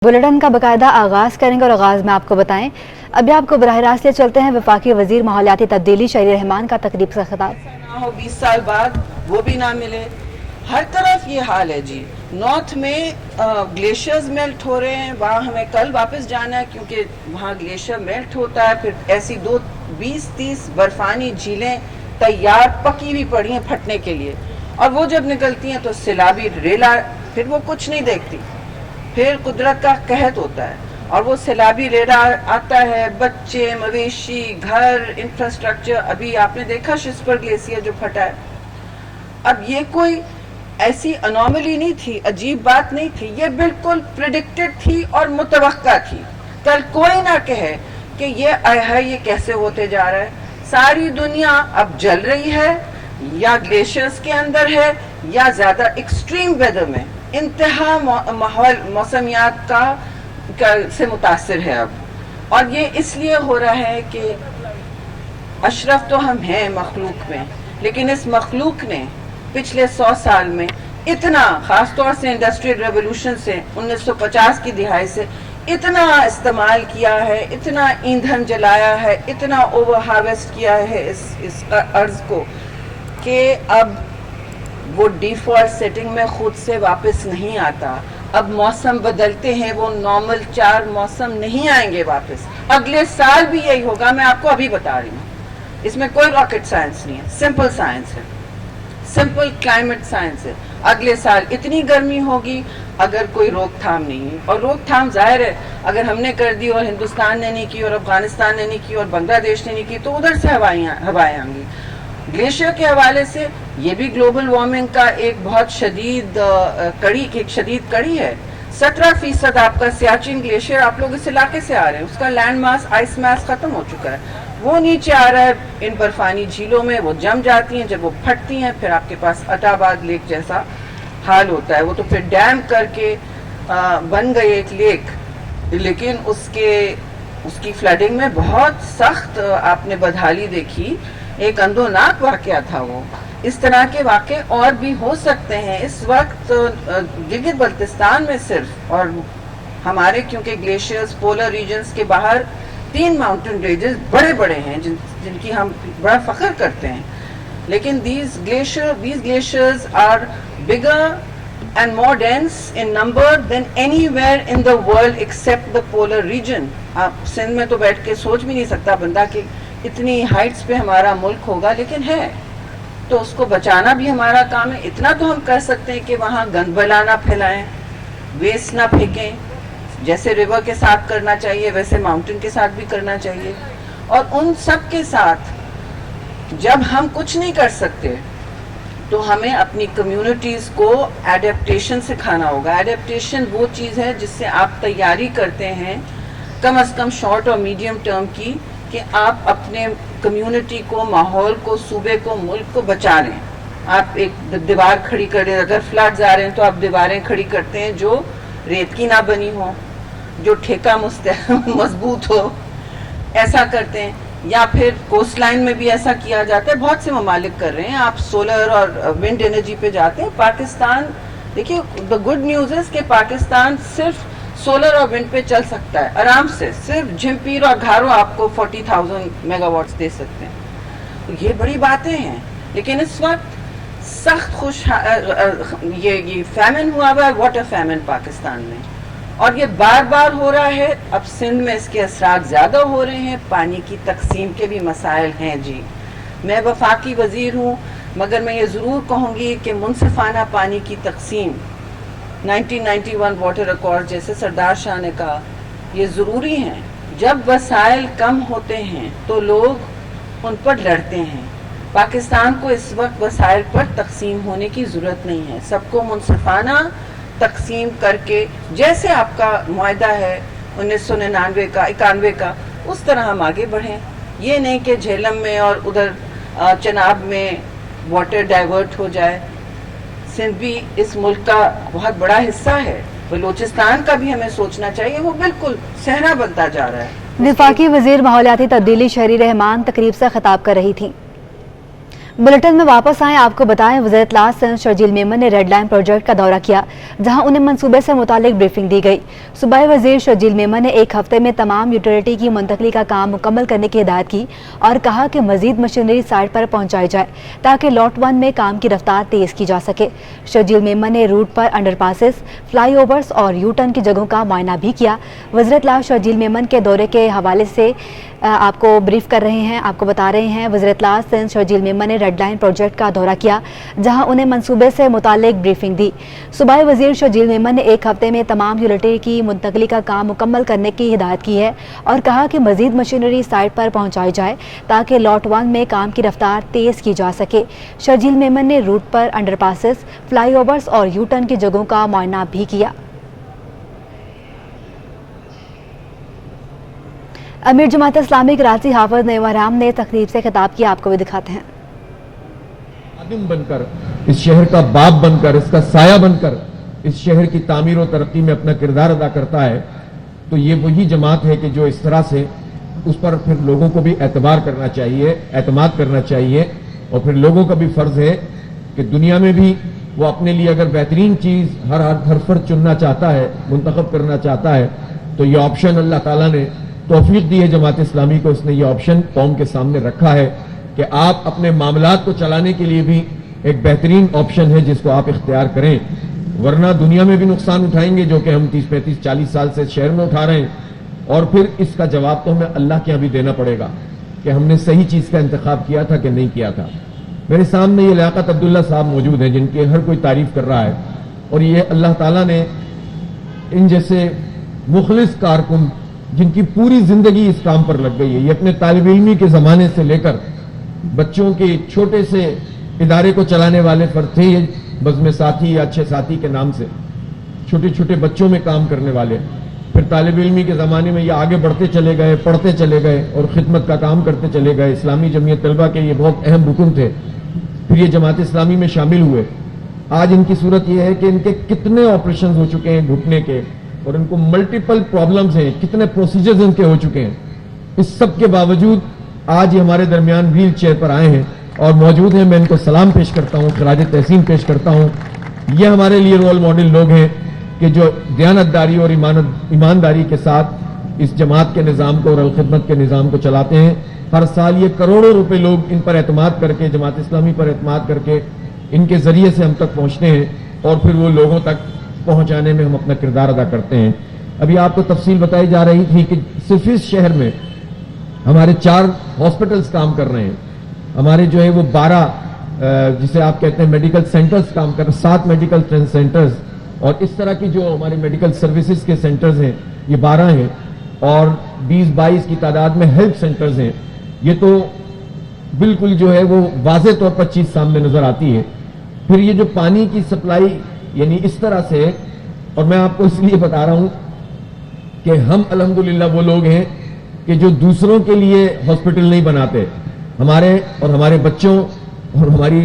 Bulletin का बाकायदा आगाज करेंगे और आगाज में आपको बताएं। अभी आपको बराह रास्त ले चलते हैं वफाकी वजीर माहौलियाती तब्दीली शहरी रहमान का तकरीब से खिताब। ना हो 20 साल बाद वो भी ना मिले, हर तरफ ये हाल है जी। नॉर्थ में ग्लेशियर्स मेल्ट हो रहे हैं, वहाँ हमें कल वापस जाना है क्योंकि वहाँ ग्लेशियर मेल्ट होता है। फिर ऐसी 20-30 बर्फानी झीलें तैयार पकी हुई पड़ी हैं फटने के लिए, और वो जब निकलती हैं तो सैलाबी रेला, फिर वो कुछ नहीं देखती, फिर कुदरत का कहत होता है और वो सैलाबी रेला आता है। बच्चे, मवेशी, घर, इंफ्रास्ट्रक्चर। अभी आपने देखा शिस्पर ग्लेशियर जो फटा है। अब ये कोई ऐसी अनोमली नहीं थी, अजीब बात नहीं थी, ये बिल्कुल प्रिडिक्टेड थी और मुतवक्का थी। कल कोई ना कहे कि ये है, ये कैसे होते जा रहा है। सारी दुनिया अब जल रही है, या ग्लेशियर्स के अंदर है, या ज्यादा एक्सट्रीम वेदर में इंतहा माहौल मौसमियात का से मुतासिर है अब। और ये इसलिए हो रहा है कि अशरफ तो हम हैं मखलूक में, लेकिन इस मखलूक ने पिछले 100 साल में इतना, खासतौर से इंडस्ट्रियल रेवोल्यूशन से 1950 की दिहाई से इतना इस्तेमाल किया है, इतना ईंधन जलाया है, इतना ओवर हार्वेस्ट किया है इस अर्ज को, कि अब वो डिफॉल्ट सेटिंग में खुद से वापस नहीं आता। अब मौसम बदलते हैं, वो नॉर्मल 4 मौसम नहीं आएंगे वापस। अगले साल भी यही होगा, मैं आपको अभी बता रही हूँ। इसमें कोई रॉकेट साइंस नहीं है, सिंपल साइंस है, सिंपल क्लाइमेट साइंस है। अगले साल इतनी गर्मी होगी अगर कोई रोकथाम नहीं है, और रोकथाम जाहिर है अगर हमने कर दी और हिंदुस्तान ने नहीं की और अफगानिस्तान ने नहीं की और बांग्लादेश ने नहीं की, तो उधर से हवाएं आएंगी। ग्लेशियर के हवाले से ये भी ग्लोबल वार्मिंग का एक बहुत शदीद कड़ी है। 17% आपका सियाचिन ग्लेशियर, आप लोग इस इलाके से आ रहे हैं, उसका लैंड मास, आइस मास खत्म हो चुका है, वो नीचे आ रहा है इन बर्फानी झीलों में, वो जम जाती हैं। जब वो फटती हैं फिर आपके पास अटाबाद लेक जैसा हाल होता है। वो तो फिर डैम करके बन गई एक लेक, लेकिन उसकी फ्लडिंग में बहुत सख्त आपने बदहाली देखी। एक अंदोनाक वाकया था वो। इस तरह के वाक़े और भी हो सकते हैं। इस वक्त गिलगित बल्तिस्तान में सिर्फ, और हमारे क्योंकि ग्लेशियर्स पोलर रीजन्स के बाहर 3 माउंटेन रेंजेस बड़े बड़े हैं जिनकी हम बड़ा फख्र करते हैं, लेकिन these glaciers are bigger and more dense in number than anywhere in the world except the polar region. आप सिंध में तो बैठ के सोच भी नहीं सकता बंदा कि इतनी हाइट्स पे हमारा मुल्क होगा, लेकिन है, तो उसको बचाना भी हमारा काम है। इतना तो हम कर सकते हैं कि वहाँ गंद बला ना फैलाएं, वेस्ट ना फेंकें, जैसे रिवर के साथ करना चाहिए वैसे माउंटेन के साथ भी करना चाहिए। और उन सब के साथ जब हम कुछ नहीं कर सकते तो हमें अपनी कम्युनिटीज़ को एडेप्टेशन सिखाना होगा। एडेप्टेशन वो चीज़ है जिससे आप तैयारी करते हैं कम से कम शॉर्ट और मीडियम टर्म की, कि आप अपने कम्युनिटी को, माहौल को, सूबे को, मुल्क को बचा रहे हैं। आप एक दीवार खड़ी कर रहे हैं, अगर फ्लड्स आ रहे हैं तो आप दीवारें खड़ी करते हैं जो रेत की ना बनी हो, जो ठेका मजबूत हो, ऐसा करते हैं। या फिर कोस्ट लाइन में भी ऐसा किया जाता है, बहुत से ममालिक कर रहे हैं। आप सोलर और विंड एनर्जी पे जाते हैं। पाकिस्तान, देखिए द गुड न्यूज़ है कि पाकिस्तान सिर्फ सोलर और विंड पे चल सकता है आराम से। सिर्फ झिमपीर और घारो आपको 40,000 मेगावाट्स दे सकते हैं, तो ये बड़ी बातें हैं। लेकिन इस वक्त सख्त ये फैमिन हुआ हुआ है, वाटर फैमिन पाकिस्तान में, और ये बार बार हो रहा है। अब सिंध में इसके असरात ज़्यादा हो रहे हैं। पानी की तकसीम के भी मसाइल हैं जी। मैं वफाकी वज़ीर हूँ, मगर मैं ये ज़रूर कहूँगी कि मुनसिफाना पानी की तकसीम 1991 वाटर अकॉर्ड जैसे सरदार शाह ने कहा, ये ज़रूरी हैं। जब वसाइल कम होते हैं तो लोग उन पर लड़ते हैं। पाकिस्तान को इस वक्त वसाइल पर तकसीम होने की ज़रूरत नहीं है। सबको मुनसिफाना तकसीम करके, जैसे आपका मुआहदा है 1999 का, 91 का, उस तरह हम आगे बढ़ें। ये नहीं कि झेलम में और उधर चनाब में वाटर डाइवर्ट हो जाए। सिंध भी इस मुल्क का बहुत बड़ा हिस्सा है, बलूचिस्तान का भी हमें सोचना चाहिए। वो बिल्कुल सहरा बनता जा रहा है। वफाकी वजीर माहौलियाती तब्दीली शहरी रहमान तकरीब से खिताब कर रही थी। बुलेटिन में वापस आए, आपको बताएं वज़ीर इत्तलात सिंध शर्जील मेमन ने रेड लाइन प्रोजेक्ट का दौरा किया, जहां उन्हें मंसूबे से मुतालिक ब्रीफिंग दी गई। सूबाई वज़ीर शर्जील मेमन ने एक हफ्ते में तमाम यूटिलिटी की मुंतकली का काम मुकम्मल करने की हिदायत की और कहा कि मजीद मशीनरी साइट पर पहुंचाई जाए ताकि लॉट 1 में काम की रफ्तार तेज की जा सके। शर्जील मेमन ने रूट पर अंडरपासेस, फ्लाई ओवर्स और यू टर्न की जगहों का मुआयना भी किया। वज़ीर इत्तलात शर्जील मेमन के दौरे के हवाले से आपको ब्रीफ कर रहे हैं, आपको बता रहे हैं वज़ीर इत्तलात सिंध शर्जील मेमन ने रेड लाइन प्रोजेक्ट का दौरा किया, जहां उन्हें मंसूबे से मुतालिक ब्रीफिंग दी। सूबाई वज़ीर शर्जील मेमन ने एक हफ्ते में तमाम यूटिलिटी की मुंतकली का काम मुकम्मल करने की हिदायत की है और कहा कि मजीद मशीनरी साइट पर पहुंचाई जाए ताकि लॉट 1 में काम की रफ्तार तेज़ की जा सके। शर्जील मेमन ने रूट पर अंडरपासेस, फ्लाई ओवर्स और यू टर्न की जगहों का मुआयना भी किया। अमीर जमात इस्लामी कराची हाफिज नेवाराम ने तकरीब से खिताब किया, आपको भी दिखाते हैं। खादिम बनकर, इस शहर का बाप बनकर, इसका साया बनकर इस शहर की तामीर और तरक्की में अपना किरदार अदा करता है, तो ये वही जमात है कि जो इस तरह से उस पर फिर लोगों को भी एतबार करना चाहिए, एतमाद करना चाहिए और फिर लोगों का भी फर्ज है कि दुनिया में भी वो अपने लिए अगर बेहतरीन चीज हर फर्ज चुनना चाहता है, मुंतखब करना चाहता है, तो ये ऑप्शन अल्लाह ताला ने तौफीक दी है जमात इस्लामी को। उसने ये ऑप्शन कौम के सामने रखा है कि आप अपने मामलात को चलाने के लिए भी एक बेहतरीन ऑप्शन है जिसको आप इख्तियार करें, वरना दुनिया में भी नुकसान उठाएंगे जो कि हम 30, 35, 40 साल से शहर में उठा रहे हैं और फिर इसका जवाब तो हमें अल्लाह के यहाँ भी देना पड़ेगा कि हमने सही चीज का इंतखाब किया था कि नहीं किया था। मेरे सामने ये लियाकत अब्दुल्ला साहब मौजूद हैं जिनकी हर कोई तारीफ कर रहा है और ये अल्लाह ताला ने इन जैसे मुखलिस कारकुन जिनकी पूरी जिंदगी इस काम पर लग गई है, ये अपने तालिब इल्मी के जमाने से लेकर बच्चों के छोटे से इदारे को चलाने वाले फर्द थे, ये बज़्म साथी या अच्छे साथी के नाम से छोटे छोटे बच्चों में काम करने वाले, फिर तालिब इल्मी के ज़माने में ये आगे बढ़ते चले गए, पढ़ते चले गए और खिदमत का काम करते चले गए। इस्लामी जमीयत तलबा के ये बहुत अहम रुकन थे, फिर ये जमात इस्लामी में शामिल हुए। आज इनकी सूरत ये है कि इनके कितने ऑपरेशन हो चुके हैं घुटने के और इनको मल्टीपल प्रॉब्लम्स हैं, कितने प्रोसीजर्स इनके हो चुके हैं। इस सब के बावजूद आज ये हमारे दरमियान व्हील चेयर पर आए हैं और मौजूद हैं। मैं इनको सलाम पेश करता हूँ, खराज तहसीन पेश करता हूँ। ये हमारे लिए रोल मॉडल लोग हैं कि जो दयानतदारी और ईमानदारी के साथ इस जमात के निज़ाम को और अलखिदमत के निज़ाम को चलाते हैं। हर साल ये करोड़ों रुपए लोग इन पर एतमाद करके, जमात इस्लामी पर एतमाद करके इनके जरिए से हम तक पहुँचते हैं और फिर वो लोगों तक पहुंचाने में हम अपना किरदार अदा करते हैं। अभी आपको तफसील बताई जा रही थी कि सिर्फ इस शहर में हमारे 4 हॉस्पिटल्स काम कर रहे हैं, हमारे जो है वो 12 जिसे आप कहते हैं मेडिकल सेंटर्स काम कर रहे हैं, 7 मेडिकल सेंटर्स और इस तरह की जो हमारे मेडिकल सर्विसेज के सेंटर्स हैं ये 12 हैं और 20-22 की तादाद में हेल्थ सेंटर्स हैं। ये तो बिल्कुल जो है वो वाज़ेह तौर पर चीज सामने नजर आती है। फिर ये जो पानी की सप्लाई यानी इस तरह से, और मैं आपको इसलिए बता रहा हूं कि हम अल्हम्दुलिल्लाह वो लोग हैं कि जो दूसरों के लिए हॉस्पिटल नहीं बनाते, हमारे और हमारे बच्चों और हमारी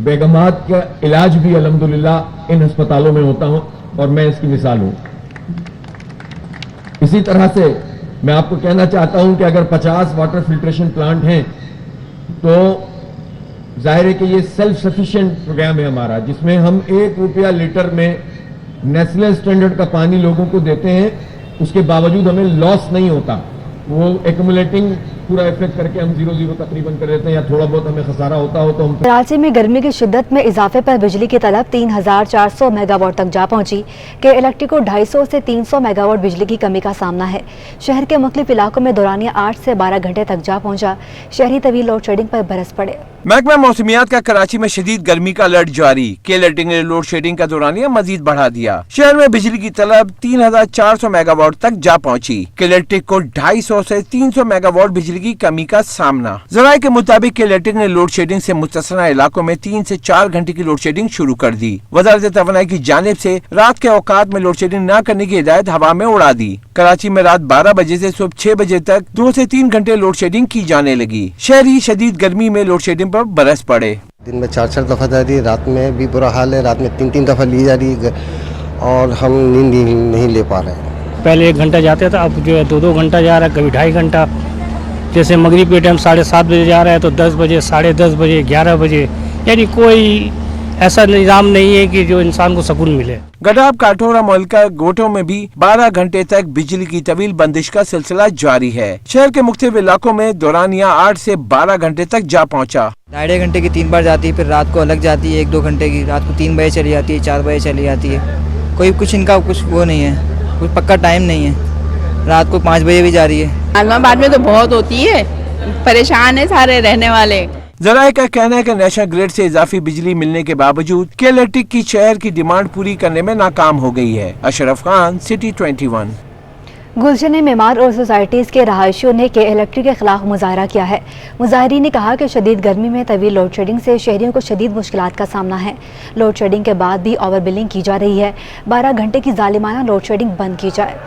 बेगमात का इलाज भी अल्हम्दुलिल्लाह इन अस्पतालों में होता हूं और मैं इसकी मिसाल हूं। इसी तरह से मैं आपको कहना चाहता हूं कि अगर 50 वाटर फिल्ट्रेशन प्लांट हैं तो जाहिर है कि ये सेल्फ सफिशिएंट प्रोग्राम है हमारा, जिसमें हम 1 रुपया लीटर में नेशनल स्टैंडर्ड का पानी लोगों को देते हैं, उसके बावजूद हमें लॉस नहीं होता। वो एक्यूमुलेटिंग पूरा इफेक्ट करके हम 0-0 तकरीबन कर देते हैं या थोड़ा बहुत हमें खसारा होता हो तो हम। कराची में गर्मी की शिद्दत में इजाफे पर बिजली की तलब 3400 मेगावाट तक जा पहुंची कि इलेक्ट्रिक को 250 से 300 मेगावाट बिजली की कमी का सामना है। शहर के मुख्तलिफ इलाकों में दौरानिया 8 से 12 घंटे तक जा पहुंचा। शहरी तवील लोड शेडिंग पर बरस पड़े। महकमा मौसमियात का कराची में शदीद गर्मी का अलर्ट जारी। KLRT ने लोड शेडिंग का दौरानिया मजीद बढ़ा दिया। शहर में बिजली की तलब 3400 मेगावाट तक जा पहुंची। KLRT को 250 से 300 मेगावाट बिजली की कमी का सामना। जराये के मुताबिक KLRT ने लोड शेडिंग से मुस्तस्ना इलाकों में 3 से 4 घंटे की लोड शेडिंग शुरू कर दी। वजारत तवानाई की जानिब से रात के औकात में लोड शेडिंग न करने की हिदायत हवा में उड़ा दी। कराची में रात 12 बजे से सुबह 6 बजे तक 2 से 3 घंटे लोड शेडिंग की जाने लगी। शहरी शदीद गर्मी में लोड शेडिंग पर बरस पड़े। दिन में 4-4 दफा जा रही है, रात में भी बुरा हाल है, रात में 3-3 दफा ली जा रही है और हम नींद नहीं ले पा रहे हैं। पहले 1 घंटा जाते था, अब जो है 2-2 घंटा जा रहा है, कभी 2.5 घंटा। जैसे मगरिब के टाइम 7:30 बजे जा रहा है तो 10 बजे, 10:30 बजे, 11 बजे, यानी कोई ऐसा निज़ाम नहीं है कि जो इंसान को सुकून मिले। गडाब काठोरा मुल्का गोटों में भी 12 घंटे तक बिजली की तवील बंदिश का सिलसिला जारी है। शहर के मुख्तलिफ इलाकों में दौरानिया 8 से 12 घंटे तक जा पहुंचा। 2.5 घंटे की 3 बार जाती है, फिर रात को अलग जाती है 1-2 घंटे की, रात को 3 बजे चली जाती है, 4 बजे चली जाती है। कोई कुछ इनका कुछ वो नहीं है, कुछ पक्का टाइम नहीं है। रात को 5 बजे भी जा रही है। आलमाबाद में तो बहुत होती है, परेशान है सारे रहने वाले। जराये का कहना है कि नेशनल ग्रिड से इजाफी बिजली मिलने के बावजूद के इलेक्ट्रिक की शहर की डिमांड पूरी करने में नाकाम हो गई है। अशरफ खान, सिटी 21। गुलशन मेमार और सोसाइटीज़ के रहायशियों ने के इलेक्ट्रिक के खिलाफ मुजाहरा किया है। मुजाहरीन ने कहा कि शदीद गर्मी में तवील लोड शेडिंग से शहरियों को शदीद मुश्किलात का सामना है। लोड शेडिंग के बाद भी ओवर बिलिंग की जा रही है। 12 घंटे की जालिमाना लोड शेडिंग बंद की जाए।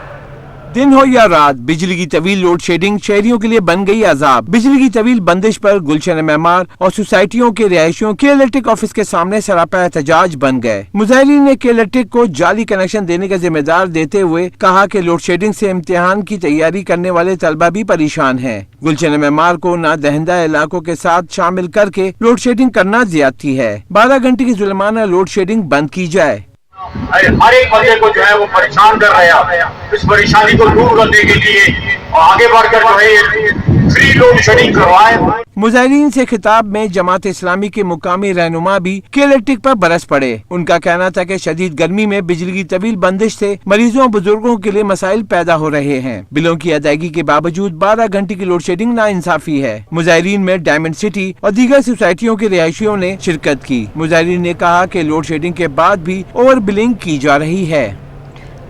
दिन हो या रात, बिजली की तवील लोड शेडिंग शहरियों के लिए बन गई अजाब। बिजली की तवील बंदिश पर गुलशन मेमार और सोसाइटियों के रिहायशियों के इलेक्ट्रिक ऑफिस के सामने सरापा एहतजाज बन गए। मुजाहिरीन ने के इलेक्ट्रिक को जाली कनेक्शन देने का जिम्मेदार देते हुए कहा कि लोड शेडिंग से इम्तिहान की तैयारी करने वाले तलबा भी परेशान हैं। गुलशन मेमार को ना दहिंदा इलाकों के साथ शामिल करके लोड शेडिंग करना ज्यादती है। 12 घंटे की जुल्माना लोड शेडिंग बंद की जाए। हर एक बंदे को जो है वो परेशान कर रहे हैं। इस परेशानी को दूर करने के लिए और आगे बढ़कर जो है फ्री लोड शेडिंग करवाएं। मुजाहिरीन से खिताब में जमात इस्लामी के मुकामी रहनुमा भी के इलेक्ट्रिक पर बरस पड़े। उनका कहना था कि शदीद गर्मी में बिजली की तवील बंदिश से मरीजों और बुजुर्गों के लिए मसाइल पैदा हो रहे हैं। बिलों की अदायगी के बावजूद 12 घंटे की लोड शेडिंग नाइंसाफी है। मुजाहिरीन में डायमंड सिटी और दीगर सोसाइटियों के रिहायशियों ने शिरकत की। मुजाहिरीन ने कहा कि लोड शेडिंग के बाद भी ओवर बिलिंग की जा रही है।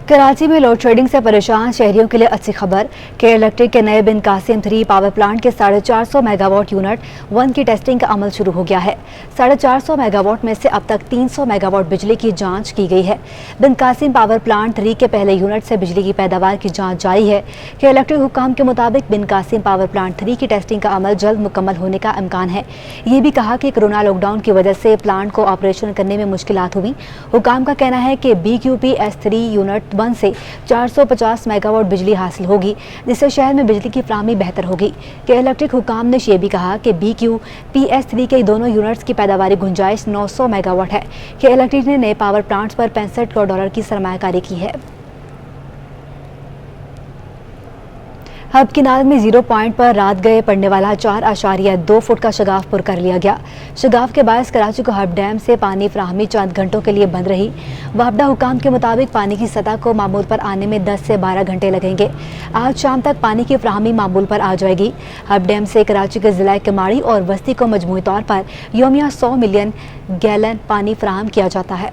कराची में लोड शेडिंग से परेशान शहरियों के लिए अच्छी खबर के इलेक्ट्रिक के नए बिन कासिम 3 पावर प्लांट के 450 मेगावाट यूनिट 1 की टेस्टिंग का अमल शुरू हो गया है। 450 मेगावाट में से अब तक 300 मेगावाट बिजली की जांच की गई है। बिन कासिम पावर प्लांट 3 के पहले यूनिट से बिजली की पैदावार की जांच जारी है। के इलेक्ट्रिक हुक्काम के मुताबिक बिन कासिम पावर प्लांट 3 की टेस्टिंग का अमल जल्द मुकम्मल होने का इम्कान है। ये भी कहा कि कोरोना लॉकडाउन की वजह से प्लांट को ऑपरेशन करने में मुश्किलात हुई। हुक्काम का कहना है कि BQPS3 यूनिट 1 से 450 मेगावाट बिजली हासिल होगी, जिससे शहर में बिजली की फराहमी बेहतर होगी। के इलेक्ट्रिक हुक्काम ने ये भी कहा कि BQPS3 के दोनों यूनिट्स की पैदावारी गुंजाइश 900 मेगावाट है। के इलेक्ट्रिक ने नए पावर प्लांट्स पर $65 करोड़ की सरमायाकारी की है। हब किनार में 0 पॉइंट पर रात गए पड़ने वाला 4.2 फुट का शगाफ पुर कर लिया गया। शगाफ के बायस कराची को हब डैम से पानी फराहमी चंद घंटों के लिए बंद रही। वापडा हुकाम के मुताबिक पानी की सतह को मामूल पर आने में 10 से 12 घंटे लगेंगे। आज शाम तक पानी की फराहमी मामूल पर आ जाएगी। हब डैम से कराची के जिला कमाड़ी और बस्ती को मजमूई तौर पर यौमिया 100 मिलियन गैलन पानी फराहम किया जाता है।